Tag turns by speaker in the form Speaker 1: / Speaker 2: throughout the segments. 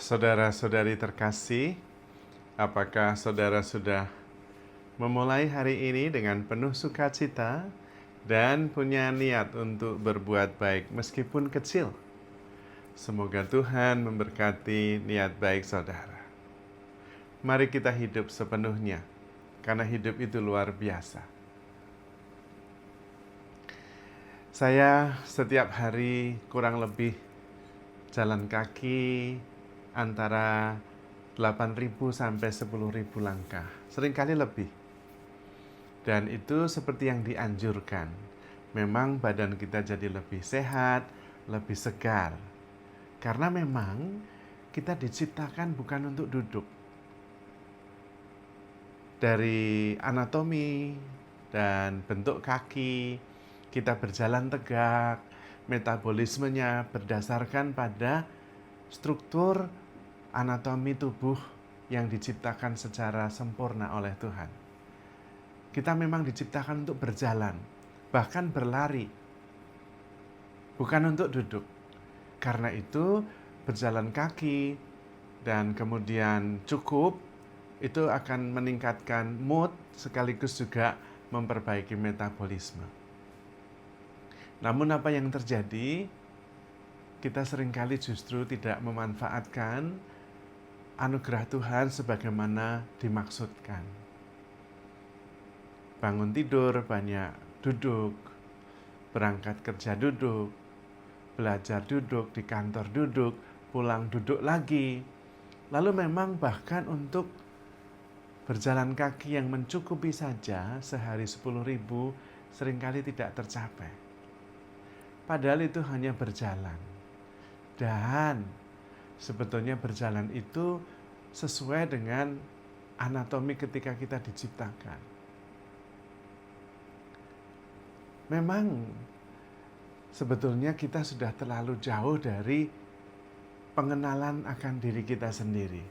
Speaker 1: Saudara-saudari terkasih, apakah saudara sudah memulai hari ini dengan penuh sukacita dan punya niat untuk berbuat baik meskipun kecil? Semoga Tuhan memberkati niat baik saudara. Mari kita hidup sepenuhnya, karena hidup itu luar biasa. Saya setiap hari kurang lebih jalan kaki antara 8.000 sampai 10.000 langkah, seringkali lebih. Dan itu seperti yang dianjurkan. Memang badan kita jadi lebih sehat, lebih segar. Karena memang kita diciptakan bukan untuk duduk. Dari anatomi dan bentuk kaki, kita berjalan tegak, metabolismenya berdasarkan pada struktur anatomi tubuh yang diciptakan secara sempurna oleh Tuhan. Kita memang diciptakan untuk berjalan, bahkan berlari, bukan untuk duduk. Karena itu, berjalan kaki dan kemudian cukup, itu akan meningkatkan mood sekaligus juga memperbaiki metabolisme. Namun apa yang terjadi? Kita seringkali justru tidak memanfaatkan anugerah Tuhan sebagaimana dimaksudkan. Bangun tidur banyak duduk, berangkat kerja duduk, belajar duduk, di kantor duduk, pulang duduk lagi. Lalu memang bahkan untuk berjalan kaki yang mencukupi saja sehari 10.000 seringkali tidak tercapai. Padahal itu hanya berjalan. Dan sebetulnya berjalan itu sesuai dengan anatomi ketika kita diciptakan. Memang sebetulnya kita sudah terlalu jauh dari pengenalan akan diri kita sendiri.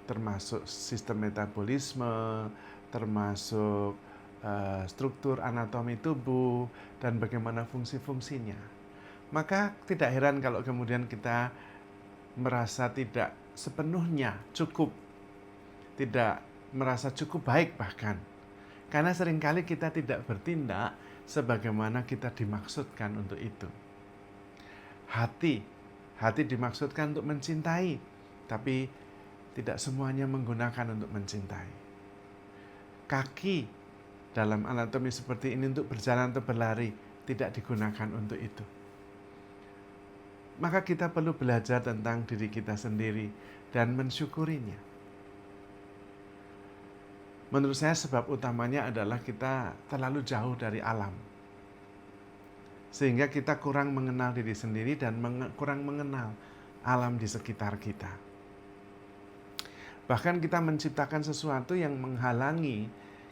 Speaker 1: Termasuk sistem metabolisme, termasuk struktur anatomi tubuh, dan bagaimana fungsi-fungsinya. Maka tidak heran kalau kemudian kita merasa tidak sepenuhnya cukup, tidak merasa cukup baik bahkan. Karena seringkali kita tidak bertindak sebagaimana kita dimaksudkan untuk itu. Hati dimaksudkan untuk mencintai, tapi tidak semuanya menggunakan untuk mencintai. Kaki dalam anatomi seperti ini untuk berjalan atau berlari tidak digunakan untuk itu. Maka kita perlu belajar tentang diri kita sendiri dan mensyukurinya. Menurut saya sebab utamanya adalah kita terlalu jauh dari alam. Sehingga kita kurang mengenal diri sendiri dan kurang mengenal alam di sekitar kita. Bahkan kita menciptakan sesuatu yang menghalangi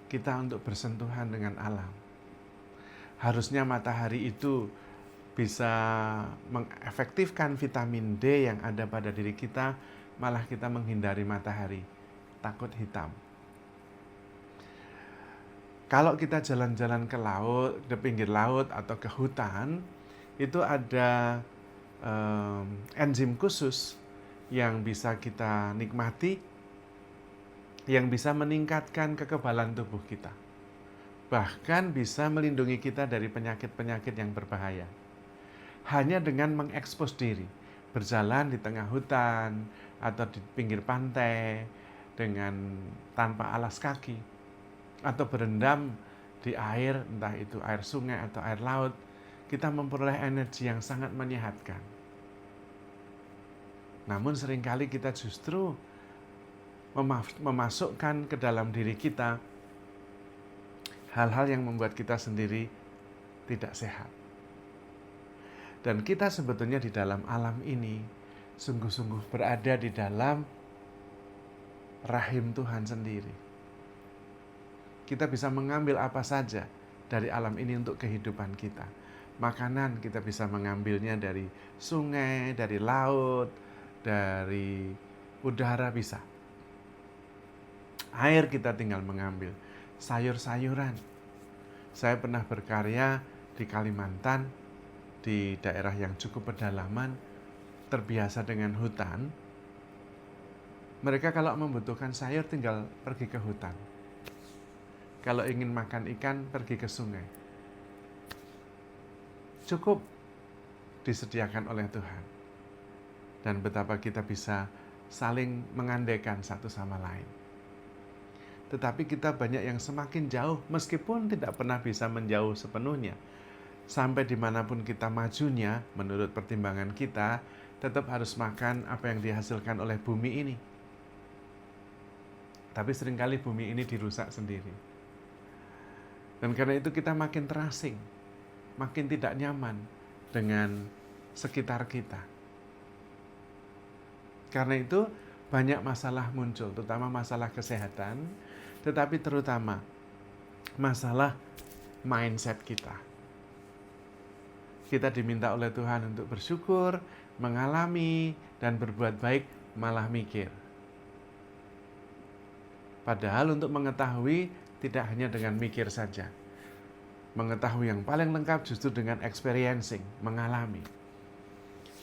Speaker 1: kita untuk bersentuhan dengan alam. Harusnya matahari itu bisa mengefektifkan vitamin D yang ada pada diri kita, malah kita menghindari matahari, takut hitam. Kalau kita jalan-jalan ke laut, di pinggir laut atau ke hutan, itu ada enzim khusus yang bisa kita nikmati, yang bisa meningkatkan kekebalan tubuh kita. Bahkan bisa melindungi kita dari penyakit-penyakit yang berbahaya. Hanya dengan mengekspos diri, berjalan di tengah hutan atau di pinggir pantai dengan tanpa alas kaki, atau berendam di air, entah itu air sungai atau air laut, kita memperoleh energi yang sangat menyehatkan. Namun seringkali kita justru memasukkan ke dalam diri kita hal-hal yang membuat kita sendiri tidak sehat. Dan kita sebetulnya di dalam alam ini sungguh-sungguh berada di dalam rahim Tuhan sendiri. Kita bisa mengambil apa saja dari alam ini untuk kehidupan kita. Makanan kita bisa mengambilnya dari sungai, dari laut, dari udara bisa. Air kita tinggal mengambil. Sayur-sayuran. Saya pernah berkarya di Kalimantan, di daerah yang cukup pedalaman, terbiasa dengan hutan. Mereka kalau membutuhkan sayur tinggal pergi ke hutan. Kalau ingin makan ikan, pergi ke sungai. Cukup disediakan oleh Tuhan. Dan betapa kita bisa saling mengandaikan satu sama lain. Tetapi kita banyak yang semakin jauh, meskipun tidak pernah bisa menjauh sepenuhnya. Sampai dimanapun kita majunya, menurut pertimbangan kita, tetap harus makan apa yang dihasilkan oleh bumi ini. Tapi seringkali bumi ini dirusak sendiri. Dan karena itu kita makin terasing, makin tidak nyaman dengan sekitar kita. Karena itu banyak masalah muncul, terutama masalah kesehatan, tetapi terutama masalah mindset kita. Kita diminta oleh Tuhan untuk bersyukur, mengalami, dan berbuat baik, malah mikir. Padahal untuk mengetahui tidak hanya dengan mikir saja. Mengetahui yang paling lengkap justru dengan experiencing, mengalami.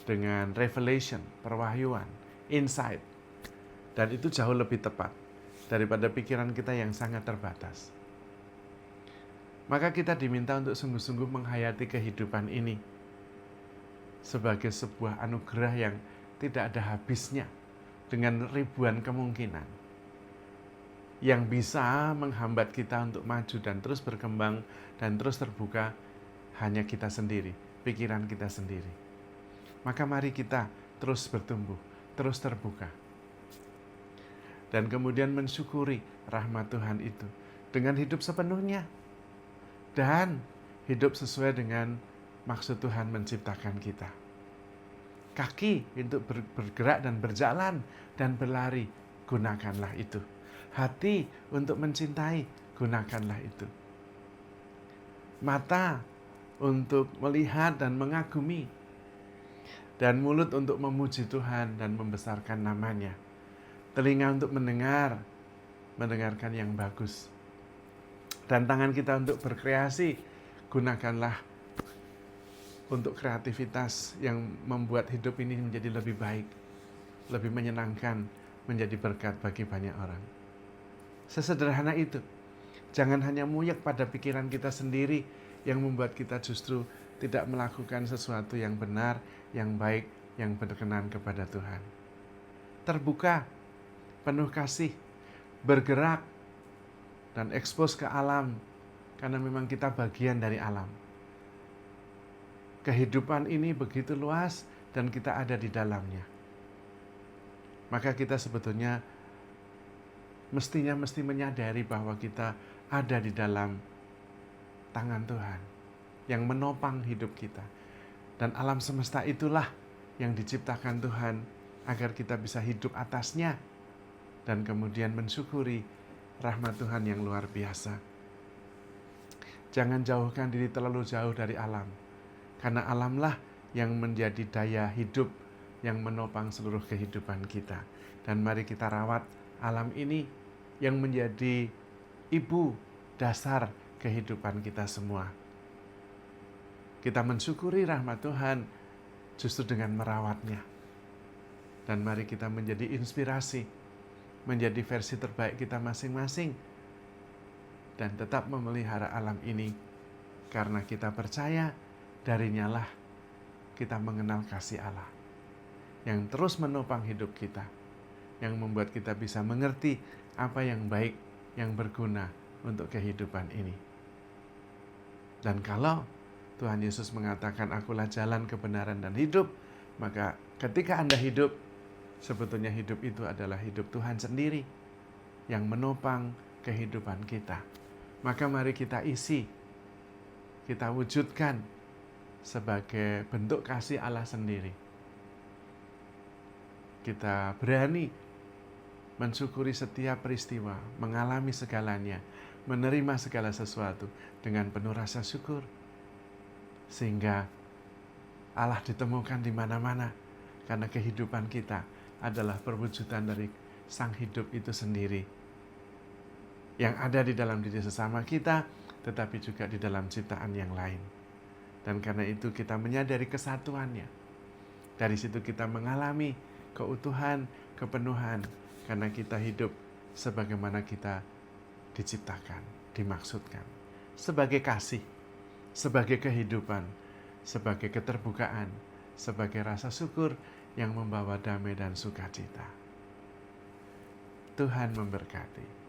Speaker 1: Dengan revelation, perwahyuan, insight. Dan itu jauh lebih tepat daripada pikiran kita yang sangat terbatas. Maka kita diminta untuk sungguh-sungguh menghayati kehidupan ini sebagai sebuah anugerah yang tidak ada habisnya dengan ribuan kemungkinan yang bisa menghambat kita untuk maju dan terus berkembang dan terus terbuka hanya kita sendiri, pikiran kita sendiri. Maka mari kita terus bertumbuh, terus terbuka. Dan kemudian mensyukuri rahmat Tuhan itu dengan hidup sepenuhnya. Dan hidup sesuai dengan maksud Tuhan menciptakan kita. Kaki untuk bergerak dan berjalan dan berlari, gunakanlah itu. Hati untuk mencintai, gunakanlah itu. Mata untuk melihat dan mengagumi. Dan mulut untuk memuji Tuhan dan membesarkan namanya. Telinga untuk mendengarkan yang bagus. Dan tangan kita untuk berkreasi, gunakanlah untuk kreativitas yang membuat hidup ini menjadi lebih baik, lebih menyenangkan, menjadi berkat bagi banyak orang. Sesederhana itu. Jangan hanya muyek pada pikiran kita sendiri yang membuat kita justru tidak melakukan sesuatu yang benar, yang baik, yang berkenan kepada Tuhan. Terbuka, penuh kasih, bergerak, dan ekspos ke alam, karena memang kita bagian dari alam. Kehidupan ini begitu luas dan kita ada di dalamnya. Maka kita sebetulnya mesti menyadari bahwa kita ada di dalam tangan Tuhan yang menopang hidup kita. Dan alam semesta itulah yang diciptakan Tuhan agar kita bisa hidup atasnya dan kemudian mensyukuri rahmat Tuhan yang luar biasa. Jangan jauhkan diri terlalu jauh dari alam. Karena alamlah yang menjadi daya hidup yang menopang seluruh kehidupan kita. Dan mari kita rawat alam ini yang menjadi ibu dasar kehidupan kita semua. Kita mensyukuri rahmat Tuhan justru dengan merawatnya. Dan mari kita menjadi inspirasi, menjadi versi terbaik kita masing-masing, dan tetap memelihara alam ini, karena kita percaya darinya lah kita mengenal kasih Allah, yang terus menopang hidup kita, yang membuat kita bisa mengerti apa yang baik, yang berguna untuk kehidupan ini. Dan kalau Tuhan Yesus mengatakan, akulah jalan, kebenaran, dan hidup, maka ketika Anda hidup, sebetulnya hidup itu adalah hidup Tuhan sendiri yang menopang kehidupan kita. Maka mari kita isi, kita wujudkan sebagai bentuk kasih Allah sendiri. Kita berani mensyukuri setiap peristiwa, mengalami segalanya, menerima segala sesuatu dengan penuh rasa syukur. Sehingga Allah ditemukan di mana-mana, karena kehidupan kita adalah perwujudan dari Sang Hidup itu sendiri, yang ada di dalam diri sesama kita, tetapi juga di dalam ciptaan yang lain. Dan karena itu kita menyadari kesatuannya. Dari situ kita mengalami keutuhan, kepenuhan, karena kita hidup sebagaimana kita diciptakan, dimaksudkan. Sebagai kasih, sebagai kehidupan, sebagai keterbukaan, sebagai rasa syukur yang membawa damai dan sukacita. Tuhan memberkati.